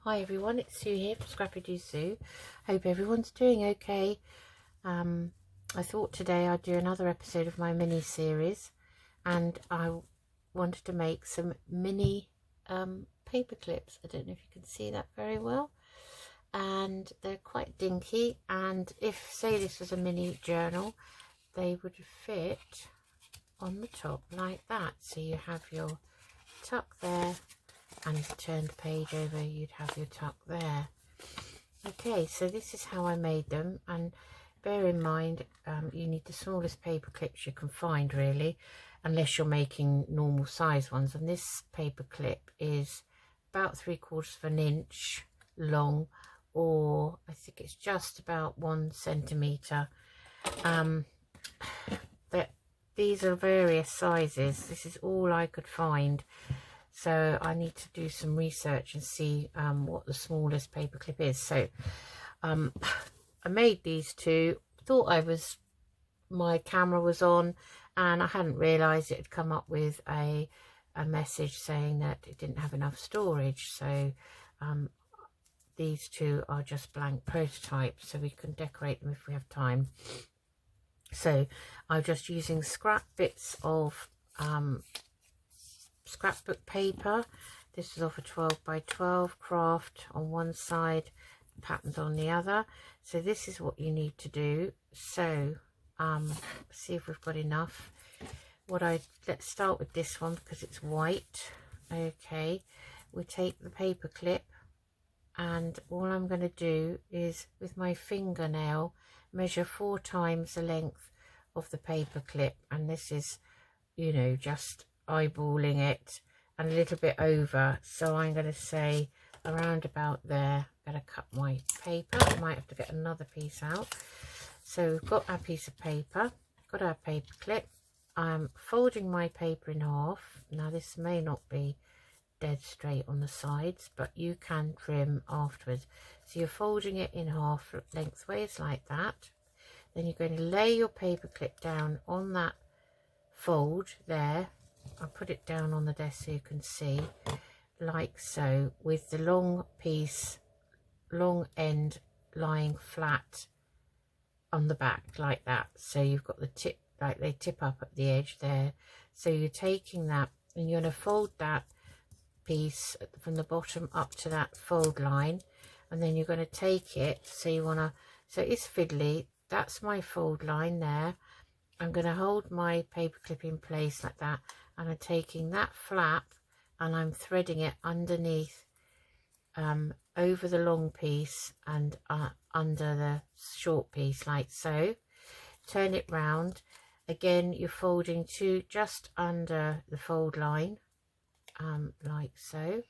Hi everyone, it's Sue here from Scrappy Doo Sue. Hope everyone's doing okay. I thought today I'd do another episode of my mini series, and I wanted to make some mini paper clips. I don't know if you can see that very well, and they're quite dinky, and if say this was a mini journal, they would fit on the top like that. So you have your tuck there, and if you turn the page over you'd have your tuck there. Okay, so this is how I made them, and bear in mind you need the smallest paper clips you can find, really, unless you're making normal size ones, and this paper clip is about 3/4 of an inch long, or I think it's just about 1 centimetre. These are various sizes. This is all I could find, so I need to do some research and see what the smallest paper clip is. So I made these two, thought my camera was on, and I hadn't realised it had come up with a message saying that it didn't have enough storage. So these two are just blank prototypes, so we can decorate them if we have time. So I'm just using scrap bits of scrapbook paper. This is off a 12 by 12 craft on one side, patterns on the other. So this is what you need to do. So see if we've got enough. Let's start with this one because it's white. Okay, we take the paper clip, and all I'm going to do is with my fingernail measure 4 times the length of the paper clip, and this is, you know, just eyeballing it and a little bit over, so I'm going to say around about there. I'm going to cut my paper. I might have to get another piece out. So we've got our piece of paper, got our paper clip. I'm folding my paper in half. Now this may not be dead straight on the sides, but you can trim afterwards. So you're folding it in half lengthways like that. Then you're going to lay your paper clip down on that fold there. I'll put it down on the desk so you can see, like so, with the long end lying flat on the back like that. So you've got the tip, like they tip up at the edge there. So you're taking that and you're going to fold that piece from the bottom up to that fold line, and then you're going to take it, so you want to, so it's fiddly, that's my fold line there. I'm going to hold my paper clip in place like that, and I'm taking that flap and I'm threading it underneath, over the long piece and under the short piece like so. Turn it round again, you're folding to just under the fold line, like so,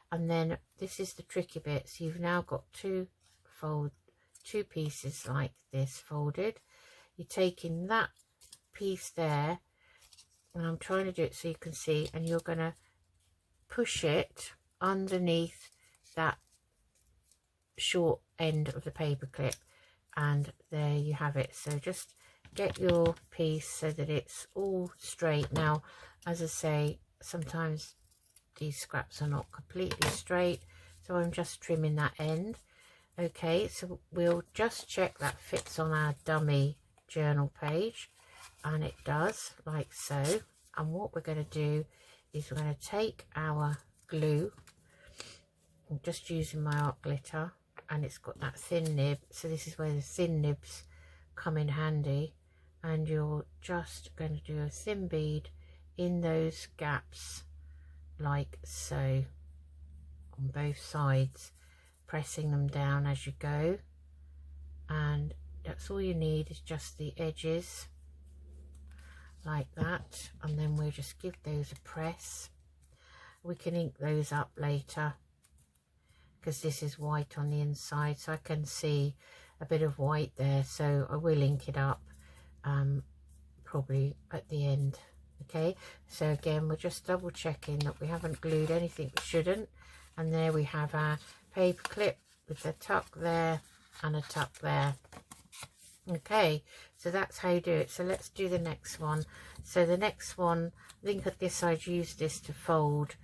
and then this is the tricky bit. So you've now got two pieces like this folded. You're taking that piece there, and I'm trying to do it so you can see, and you're going to push it underneath that short end of the paper clip, and there you have it. So just get your piece so that it's all straight. Now, as I say, sometimes these scraps are not completely straight, so I'm just trimming that end. Okay, so we'll just check that fits on our dummy journal page, and it does, like so. And what we're going to do is we're going to take our glue. I'm just using my art glitter, and it's got that thin nib, so this is where the thin nibs come in handy, and you're just going to do a thin bead in those gaps like so on both sides, pressing them down as you go, and that's all you need is just the edges like that, and then we'll just give those a press. We can ink those up later because this is white on the inside, so I can see a bit of white there, so I will ink it up probably at the end. Okay, so again we're just double checking that we haven't glued anything we shouldn't, and there we have our paper clip with a tuck there and a tuck there. Okay, so that's how you do it. So let's do the next one. So the next one, I think at this I'd use this to fold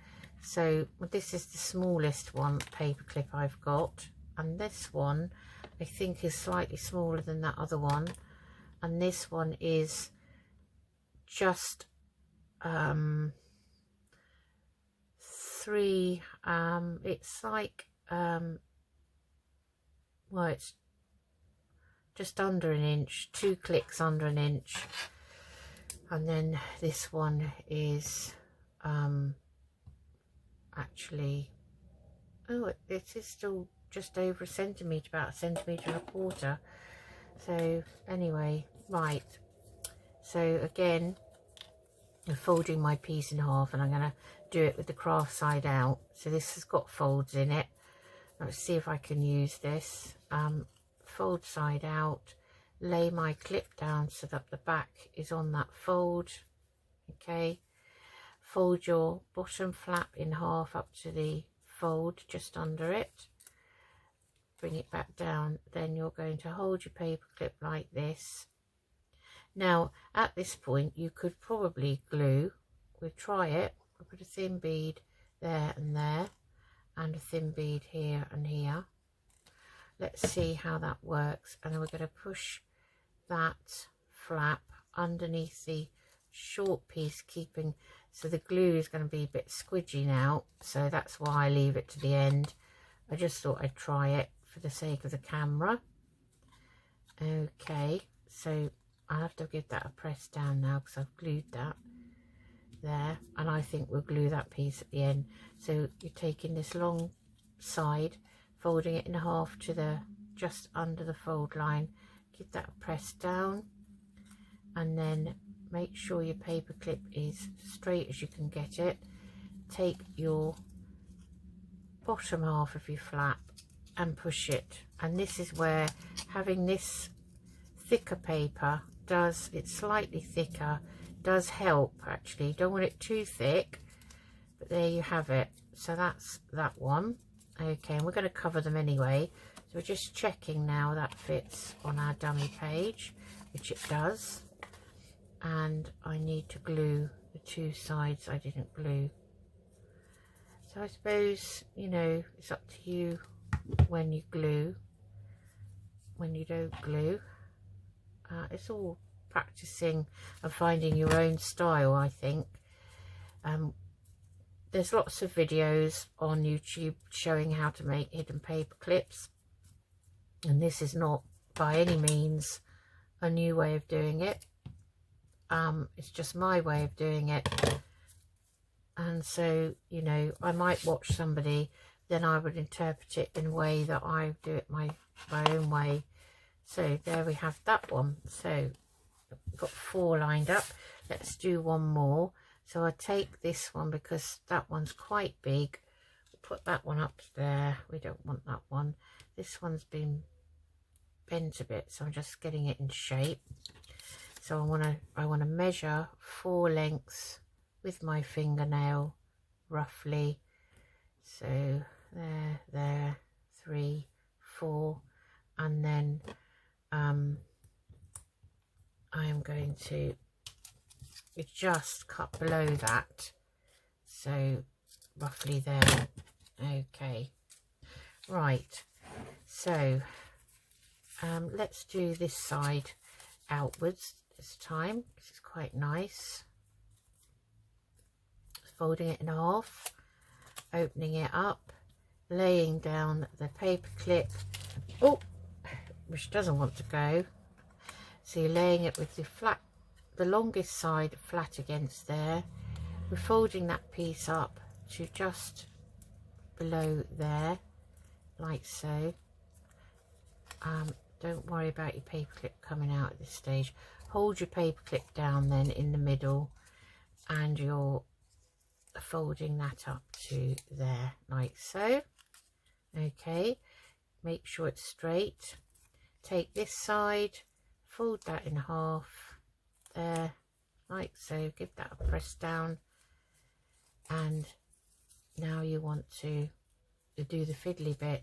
So this is the smallest one paper clip I've got, and this one I think is slightly smaller than that other one, and this one is just 3, it's like well, it's just under an inch, 2 clicks under an inch, and then this one is actually, oh, it is still just over a centimetre, about 1.25 centimetres. So anyway, right, so again, I'm folding my piece in half, and I'm going to do it with the craft side out. So this has got folds in it. Let's see if I can use this. Fold side out, lay my clip down so that the back is on that fold. Okay, fold your bottom flap in half up to the fold just under it, bring it back down. Then you're going to hold your paper clip like this. Now at this point you could probably glue. We'll try it. I'll put a thin bead there and there, and a thin bead here and here. Let's see how that works. And then we're going to push that flap underneath the short piece, keeping, so the glue is going to be a bit squidgy now, so that's why I leave it to the end. I just thought I'd try it for the sake of the camera. Okay, so I'll have to give that a press down now because I've glued that there, and I think we'll glue that piece at the end. So you're taking this long side, folding it in half to the just under the fold line, give that a press down, and then make sure your paper clip is straight as you can get it. Take your bottom half of your flap and push it, and this is where having this thicker paper does, it's slightly thicker, does help actually. Don't want it too thick, but there you have it. So that's that one. Okay, and we're going to cover them anyway, so we're just checking now that fits on our dummy page, which it does. And I need to glue the 2 sides I didn't glue. So I suppose, you know, it's up to you when you glue, when you don't glue. It's all practicing and finding your own style, I think. There's lots of videos on YouTube showing how to make hidden paper clips, and this is not by any means a new way of doing it. It's just my way of doing it, and so, you know, I might watch somebody, then I would interpret it in a way that I do it my own way. So there we have that one. So I've got 4 lined up. Let's do one more. So I take this one because that one's quite big. Put that one up there. We don't want that one. This one's been bent a bit, so I'm just getting it in shape. So I want to measure 4 lengths with my fingernail roughly. So there, 3, 4, and then I am going to just cut below that, so roughly there. Okay, right, so let's do this side outwards this time. This is quite nice. Folding it in half, opening it up, laying down the paper clip, oh, which doesn't want to go. So you're laying it with the longest side flat against there. We're folding that piece up to just below there, like so. Don't worry about your paper clip coming out at this stage. Hold your paper clip down then in the middle, and you're folding that up to there, like so. Okay, make sure it's straight. Take this side, fold that in half there, like so. Give that a press down, and now you want to do the fiddly bit.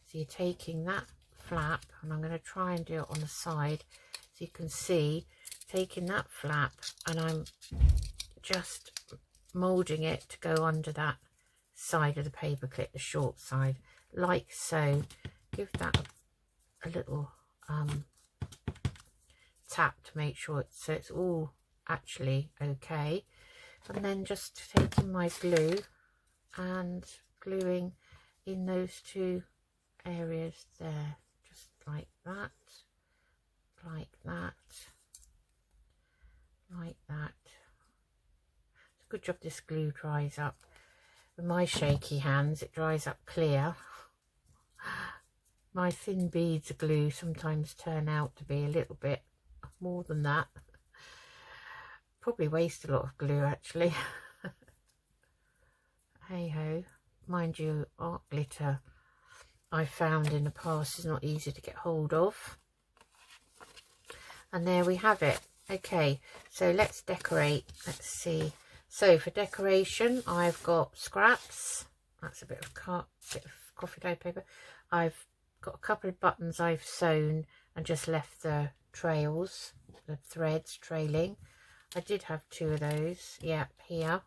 So you're taking that flap, and I'm going to try and do it on the side so you can see, taking that flap, and I'm just moulding it to go under that side of the paper clip, the short side, like so. Give that a little tap to make sure it's all actually okay. And then just taking my glue and gluing in those two areas there, just like that, like that, like that. It's a good job this glue dries up. With my shaky hands, it dries up clear. My thin beads of glue sometimes turn out to be a little bit more than that. Probably waste a lot of glue actually. Hey ho. Mind you, art glitter I found in the past is not easy to get hold of. And there we have it. Okay, so let's decorate. Let's see. So for decoration, I've got scraps. That's a bit of coffee dough paper. I've got a couple of buttons I've sewn and just left the trails, the threads trailing. I did have two of those, yeah, here.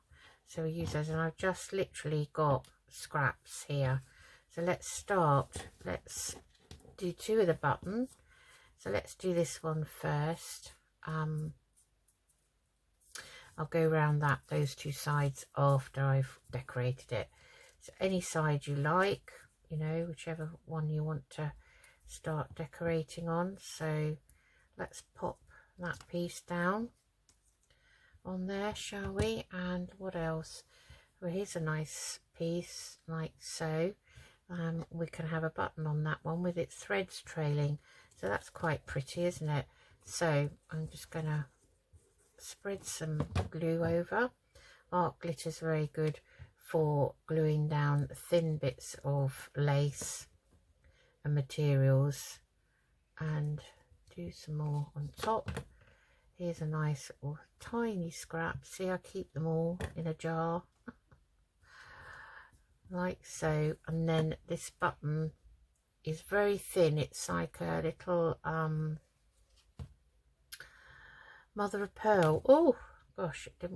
So we use those, and I've just literally got scraps here. So let's start. Let's do two of the buttons. So let's do this one first. I'll go around those two sides after I've decorated it. So any side you like, you know, whichever one you want to start decorating on. So let's pop that piece down on there, shall we? And what else? Well, here's a nice piece like so. We can have a button on that one with its threads trailing, so that's quite pretty, isn't it? So I'm just gonna spread some glue over. Art glitter is very good for gluing down thin bits of lace and materials, and do some more on top. Here's a nice little tiny scrap. See, I keep them all in a jar like so. And then this button is very thin. It's like a little mother of pearl. Oh gosh, it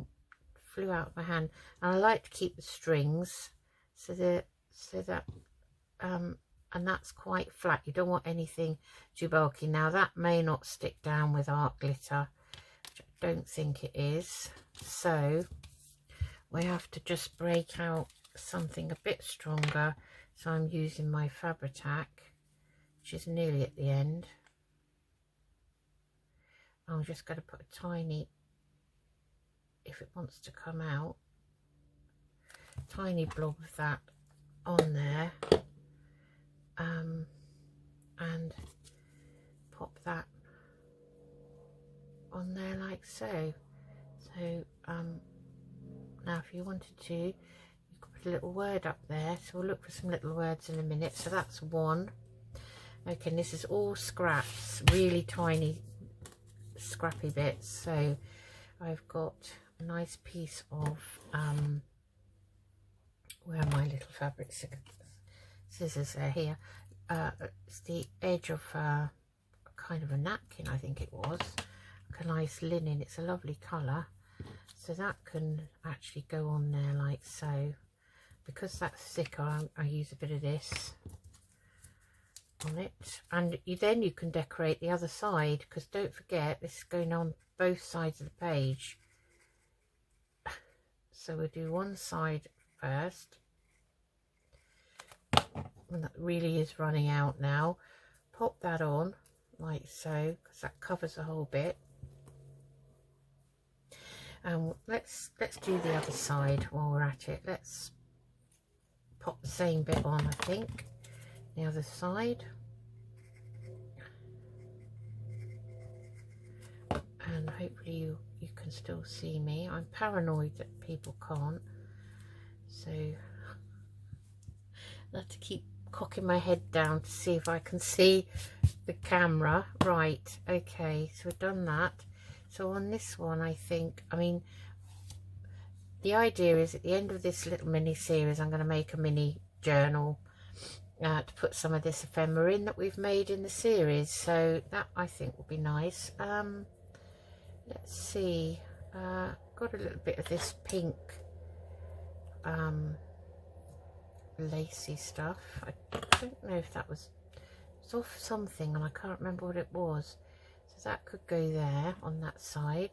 flew out of my hand. And I like to keep the strings so that and that's quite flat. You don't want anything too bulky. Now that may not stick down with art glitter, which I don't think it is. So we have to just break out something a bit stronger. So I'm using my Fabri-Tac, which is nearly at the end. I'm just going to put a tiny, if it wants to come out, tiny blob of that on there, and pop that on there like so. So now if you wanted to, you could put a little word up there. So we'll look for some little words in a minute. So that's one. Okay, and this is all scraps, really tiny scrappy bits. So I've got a nice piece of where are my little fabric scissors are here. It's the edge of kind of a napkin, I think it was, like a nice linen. It's a lovely colour, so that can actually go on there like so. Because that's thicker, I use a bit of this on it, and then you can decorate the other side, because don't forget this is going on both sides of the page. So we'll do one side first, and that really is running out now. Pop that on like so, because that covers the whole bit. And let's do the other side while we're at it. Let's pop the same bit on, I think, the other side. And hopefully you can still see me. I'm paranoid that people can't, so I have to keep cocking my head down to see if I can see the camera. Right, okay, so we've done that. So on this one, I think, I mean, the idea is at the end of this little mini series, I'm going to make a mini journal to put some of this ephemera in that we've made in the series. So that I think will be nice. Let's see, got a little bit of this pink lacy stuff. I don't know if that was, it's off something and I can't remember what it was. So that could go there on that side.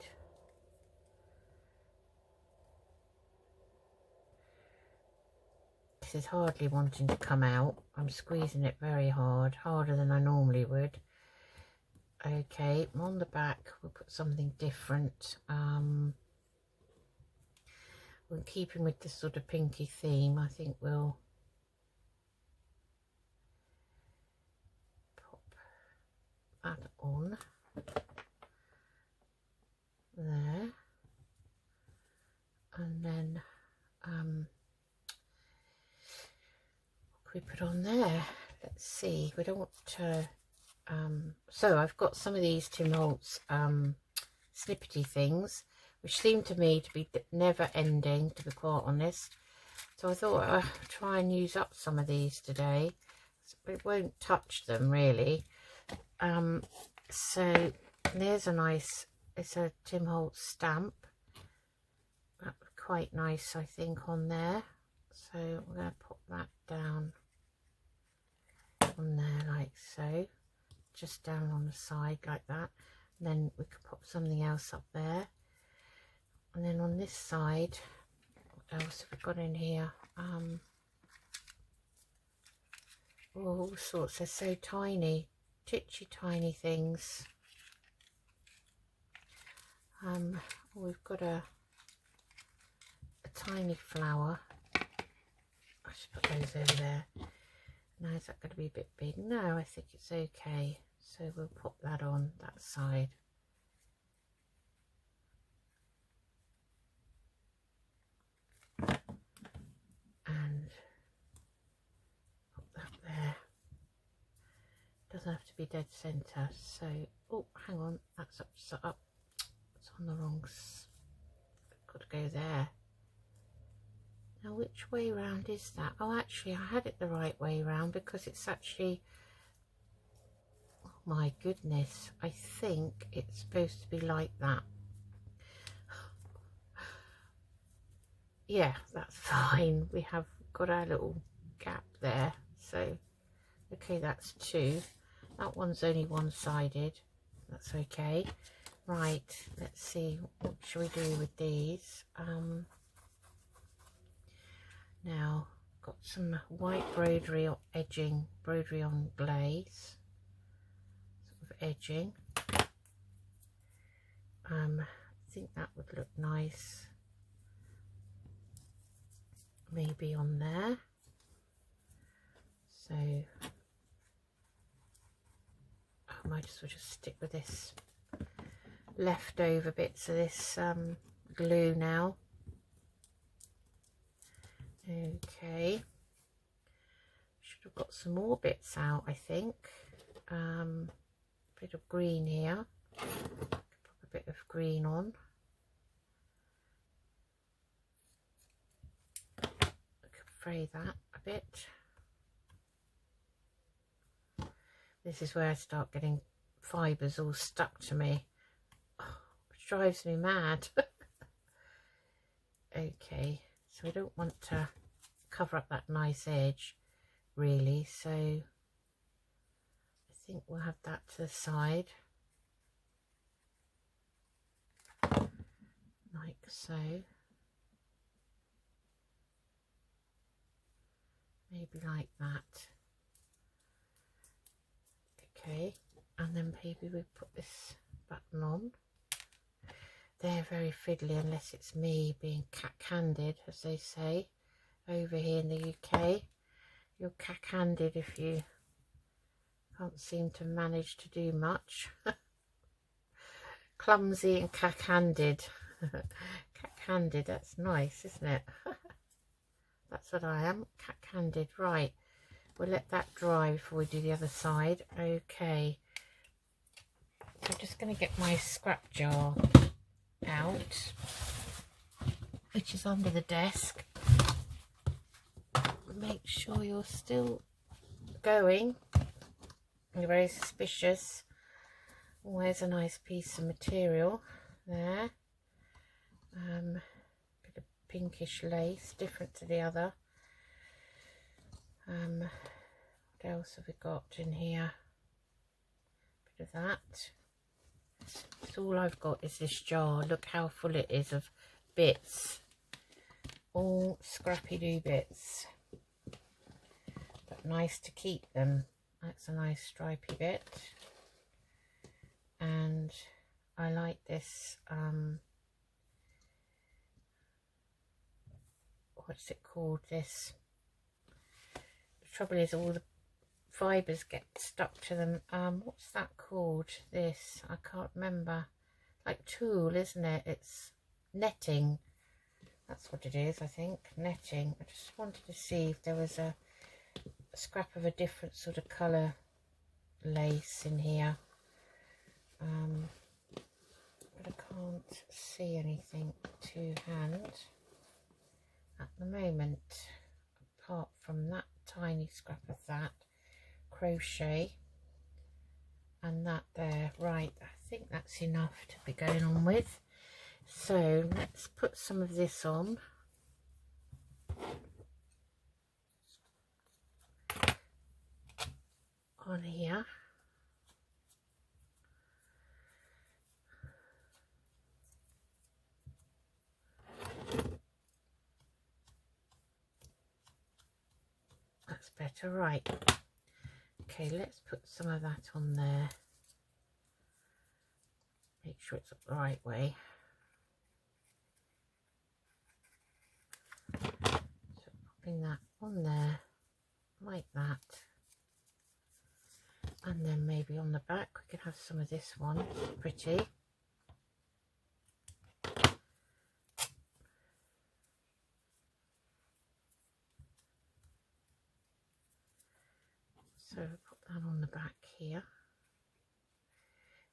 This is hardly wanting to come out. I'm squeezing it very hard, harder than I normally would. Okay, on the back we'll put something different. We're keeping with this sort of pinky theme. I think we'll pop that on there, and then what can we put on there? Let's see. We don't want to. So I've got some of these Tim Holtz snippety things, which seem to me to be never ending, to be quite honest. So I thought I'd try and use up some of these today. It won't touch them really. So there's a nice, it's a Tim Holtz stamp. That would be quite nice, I think, on there. So I'm going to pop that down on there like so. Just down on the side like that, and then we could pop something else up there. And then on this side, what else have we got in here? All sorts. They're so tiny, titchy tiny things. We've got a tiny flower. I should put those over there. Now is that going to be a bit big? No, I think it's okay. So we'll pop that on that side. And pop that there. Doesn't have to be dead centre. So, oh, hang on, that's up. It's on the wrong. Got to go there. Now, which way round is that? Oh, actually, I had it the right way round because it's actually. Oh my goodness! I think it's supposed to be like that. Yeah, that's fine. We have got our little gap there. So, okay, that's two. That one's only one-sided. That's okay. Right, let's see. What should we do with these? Now, got some white broderie or edging, broderie on glaze, sort of edging. I think that would look nice. Maybe on there. So I might as well just stick with this leftover bits of this glue now. Okay, should have got some more bits out, I think. Bit of green here. Pop a bit of green on. Fray that a bit. This is where I start getting fibres all stuck to me, which drives me mad. Okay, so we don't want to cover up that nice edge really, so I think we'll have that to the side like so. Maybe like that. Okay, and then maybe we put this button on. They're very fiddly unless it's me being cack-handed, as they say over here in the UK. You're cack-handed if you can't seem to manage to do much. Clumsy and cack-handed. Cack-handed, that's nice, isn't it? That's what I am, cack-handed. Right, we'll let that dry before we do the other side. Okay, so I'm just going to get my scrap jar out, which is under the desk. Make sure you're still going. You're very suspicious. Oh, there's a nice piece of material there. Bit of pinkish lace, different to the other. What else have we got in here? Bit of that. So all I've got is this jar. Look how full it is of bits. All scrappy do bits. But nice to keep them. That's a nice stripy bit. And I like this, what's it called, this? The trouble is all the fibres get stuck to them. What's that called? This, I can't remember. Like tulle, isn't it? It's netting. That's what it is, I think. Netting. I just wanted to see if there was a scrap of a different sort of colour lace in here. But I can't see anything to hand at the moment, apart from that tiny scrap of that crochet and that there. Right, I think that's enough to be going on with. So let's put some of this on. On here. That's better, right. Okay, let's put some of that on there. Make sure it's up the right way. So popping that on there like that. And then maybe on the back we can have some of this one. It's pretty. So put that on the back here.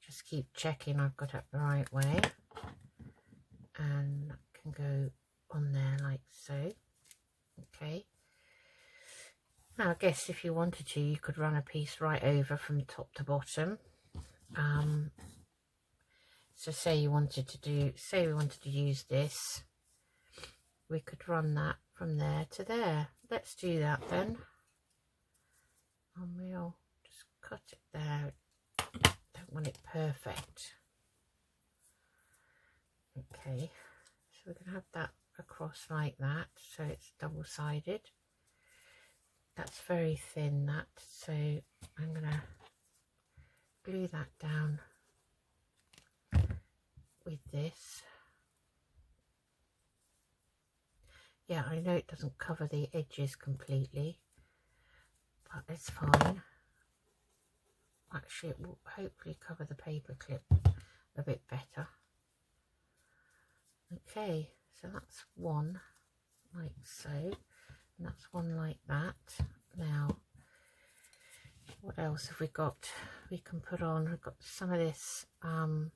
Just keep checking I've got it the right way. And that can go on there like so. Okay. Now I guess if you wanted to, you could run a piece right over from top to bottom. So say we wanted to use this, we could run that from there to there. Let's do that then. And we'll just cut it there. Don't want it perfect. Okay, so we're going to have that across like that, so it's double-sided. That's very thin, that, so I'm going to glue that down with this. Yeah, I know it doesn't cover the edges completely, but it's fine. Actually, it will hopefully cover the paper clip a bit better. Okay, so that's one like so, and that's one like that. Now, what else have we got we can put on? We've got some of this, well,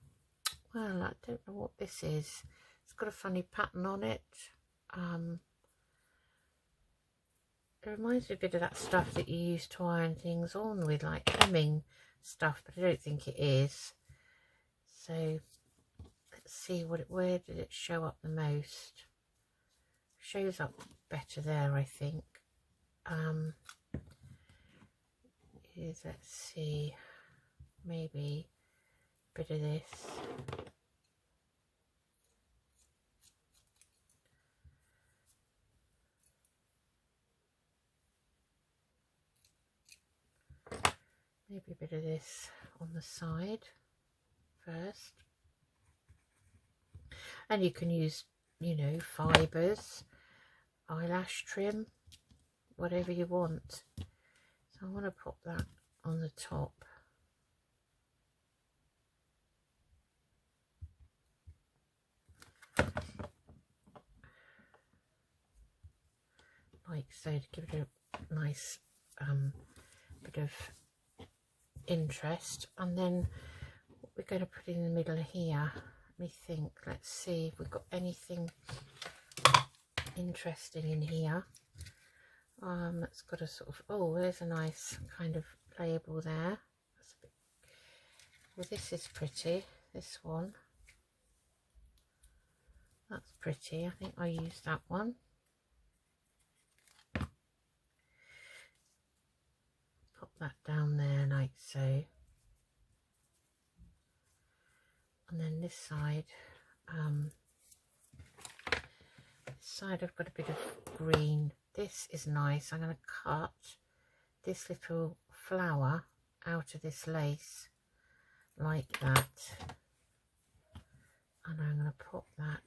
I don't know what this is. It's got a funny pattern on it. It reminds me a bit of that stuff that you use to iron things on with, like hemming stuff, but I don't think it is. So let's see where did it show up the most? Shows up better there, I think. Let's see, maybe a bit of this. Maybe a bit of this on the side first. And you can use, you know, fibres, eyelash trim, whatever you want. So I want to pop that on the top. Like so, to give it a nice bit of interest. And then what we're going to put in the middle here, let me think, let's see if we've got anything interesting in here. That's got a sort of, oh, there's a nice kind of playable there. That's a bit, well, this is pretty, this one, that's pretty. I think I used that one. that down there like so. And then this side I've got a bit of green. This is nice. I'm going to cut this little flower out of this lace like that, and I'm going to pop that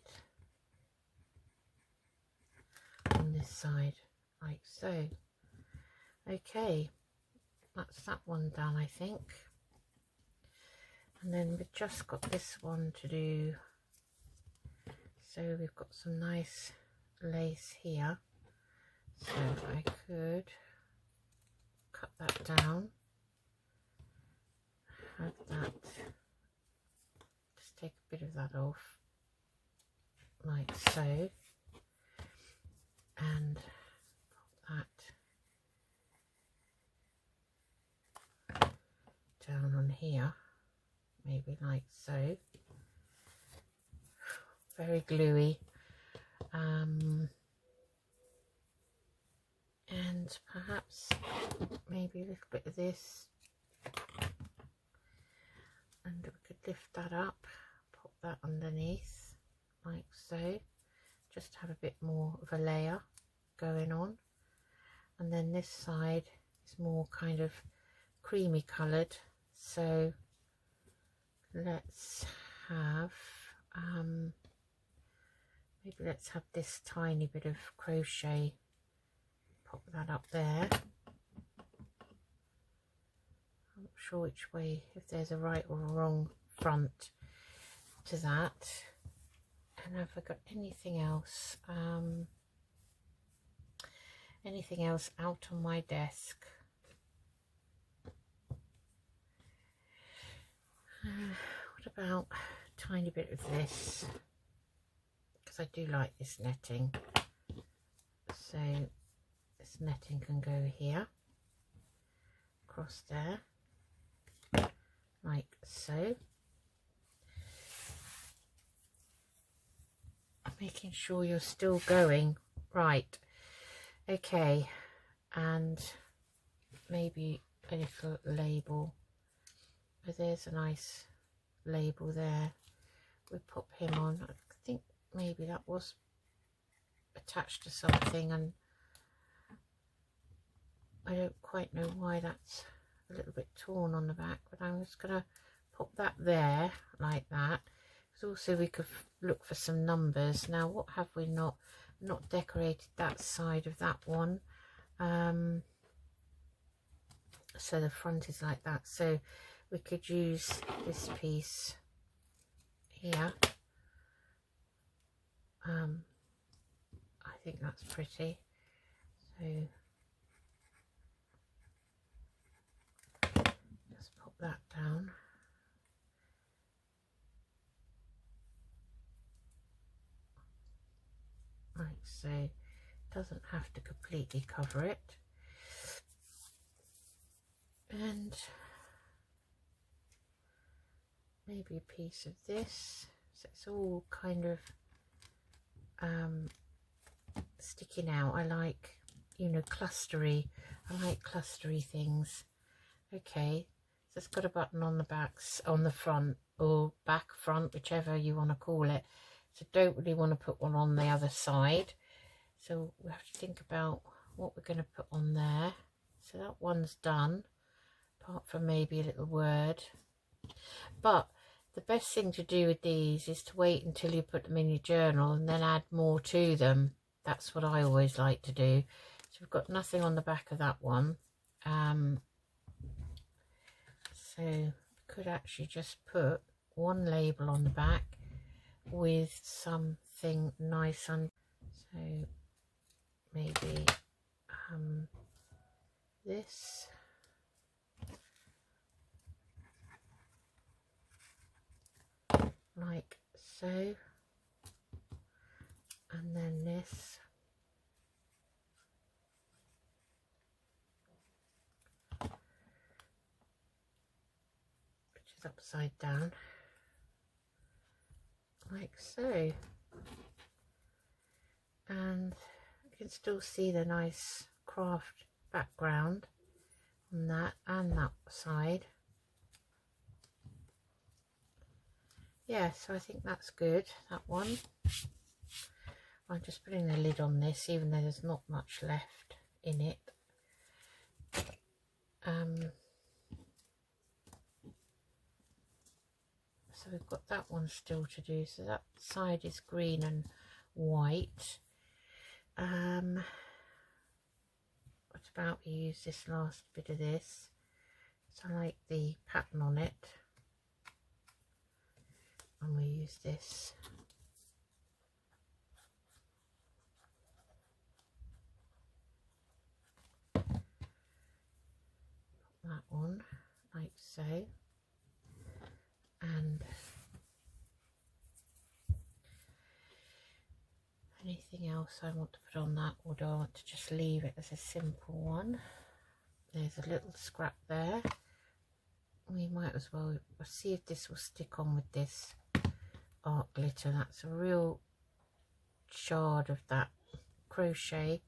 on this side like so. Okay, that's that one done, I think. And then we've just got this one to do. So we've got some nice lace here, so I could cut that down, have that, just take a bit of that off like so, and put that down on here, maybe like so. Very gluey, and perhaps maybe a little bit of this, and we could lift that up, pop that underneath like so, just have a bit more of a layer going on. And then this side is more kind of creamy coloured, so let's have maybe let's have this tiny bit of crochet, pop that up there. I'm not sure which way, if there's a right or a wrong front to that. And have I got anything else out on my desk? What about a tiny bit of this? I do like this netting, so this netting can go here, across there, like so. I'm making sure you're still going right. Okay, and maybe a little label. Oh, there's a nice label there. We pop him on. I think maybe that was attached to something, and I don't quite know why that's a little bit torn on the back, but I'm just going to pop that there like that, because also we could look for some numbers. Now, what have we not decorated that side of that one, so the front is like that, so we could use this piece here. I think that's pretty, so just pop that down like so. It doesn't have to completely cover it, and maybe a piece of this, so it's all kind of sticking out. I like, you know, clustery. I like clustery things. Okay, so it's got a button on the back, on the front, or back front, whichever you want to call it. So don't really want to put one on the other side, so we have to think about what we're going to put on there. So that one's done, apart from maybe a little word. But the best thing to do with these is to wait until you put them in your journal and then add more to them. That's what I always like to do. So we've got nothing on the back of that one. So we could actually just put one label on the back with something nice on. So maybe this. Like so, and then this, which is upside down, like so, and you can still see the nice craft background on that and that side. Yeah, so I think that's good, that one. I'm just putting the lid on this, even though there's not much left in it. So we've got that one still to do. So that side is green and white. What about we use this last bit of this? So I like the pattern on it. And we use this. That one, like so. And anything else I want to put on that, or do I want to just leave it as a simple one? There's a little scrap there. We might as well see if this will stick on with this art glitter. That's a real shard of that crochet.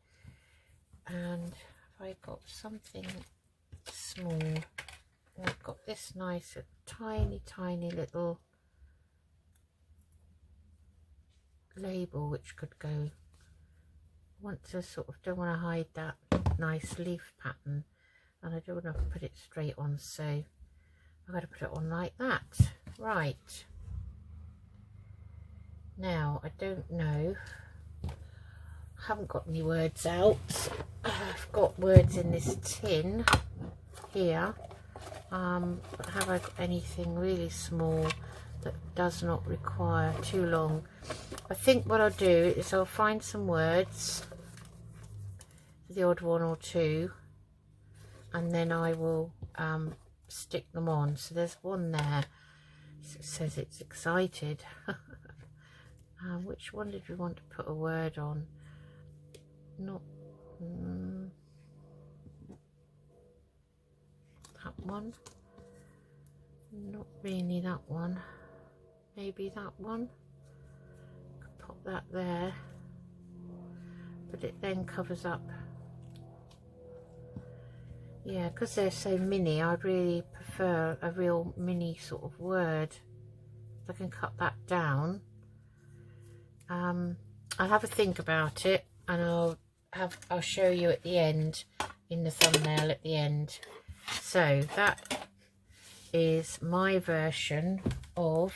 And if I got something small, I've got this nice tiny little label which could go. I want to sort of, don't want to hide that nice leaf pattern, and I don't want to put it straight on, so I've got to put it on like that. Right, now I don't know, I haven't got any words out. I've got words in this tin here, but have I got anything really small that does not require too long? I think what I'll do is I'll find some words, the odd one or two, and then I will stick them on. So there's one there, it says it's excited. Which one did we want to put a word on? Not that one, not really that one, maybe that one. Could pop that there, but it then covers up. Yeah, because they're so mini, I'd really prefer a real mini sort of word. If I can cut that down, I'll have a think about it, and I'll show you at the end, in the thumbnail at the end. So that is my version of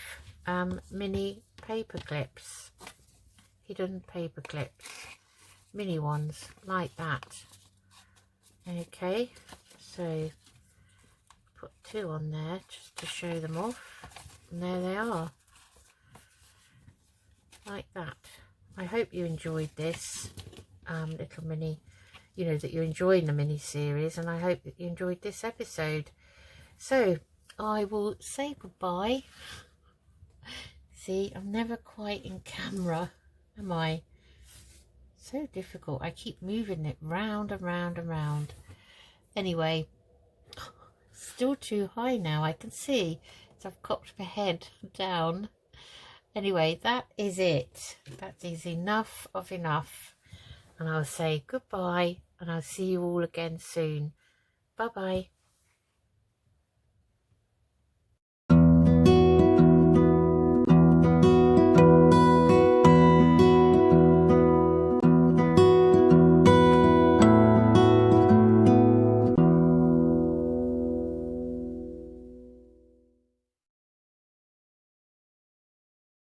mini paper clips, hidden paper clips, mini ones like that. Okay, so put two on there just to show them off, and there they are, like that. I hope you enjoyed this little mini, you know, that you're enjoying the mini series, and I hope that you enjoyed this episode. So I will say goodbye. See, I'm never quite in camera, am I? So difficult. I keep moving it round and round and round. Anyway, still too high now, I can see. So I've cocked my head down. Anyway, that is it. That is enough of enough. And I'll say goodbye, and I'll see you all again soon. Bye bye.